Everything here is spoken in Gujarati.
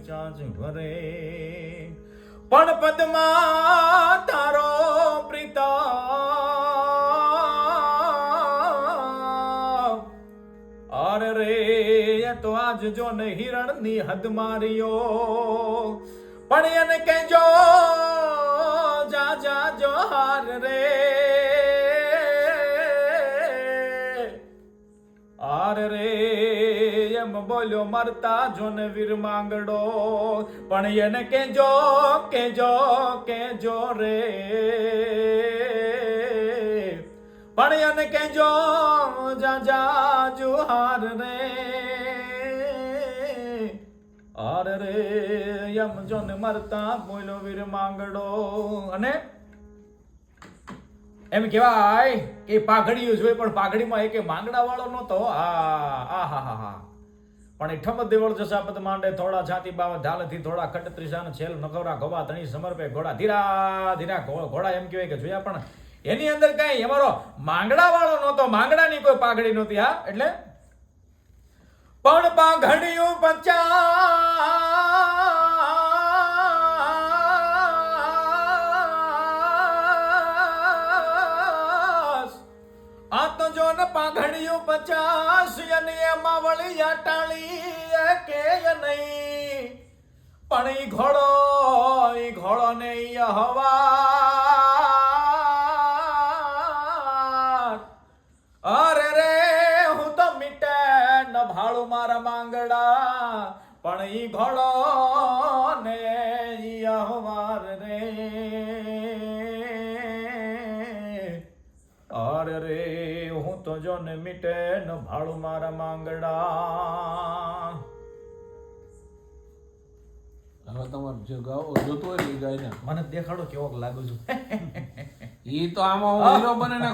ચાંચ ભરે પણ પદમાં તારો પ્રીતમ અરે રે તો આજ જો ને હિરણની હદ માર્યો પણ એને કહેજો જા જા જોહાર રે આર રે એમ બોલ્યો મરતા જોને વીર માંગડો પણ એને કેજો કેજો કેજો રે પણ એને કેજો જા જા જોહાર રે આર રે એમ જોને મરતા બોલ્યો વીર માંગડો અને એમ કહેવાય કે પાઘડીઓ જોઈ પણ પાઘડીમાં એક માંગડા વાળો નતો પણ એ ઠમત દેવળ જસાપત માંડે થોડા છાતી બાવ ઢાલથી થોડા ખટ ત્રિશાન છેલ નખવરા ગોવા ધણી સમર્પે ઘોડા ધીરા ધીરા ઘોડા એમ કહેવાય કે જોયા પણ એની અંદર કઈ અમારો માંગડા વાળો નતો માંગડાની કોઈ પાઘડી નહોતી હા એટલે પણ પાઘડીયું 50 આ તો જો ને પાઘડીયું 50 અને એમાં વળી અટાળી કે નહીં પણ ઈ ઘોડો ને ઈ હવા અરે રે હું તો મીટે ન ભાળું મારા માંગડા પણ ઈ ઘોડો ને ઈ હવાર રે અરે રે હું તો જો ને મીટે ન ભાળું મારા માંગડા હવે તમારે જે ગાવો જોતો હોય એ ગાય ને મને દેખાડો કેવો લાગુ છું ઈ તો આમાં હું હીરો બને ને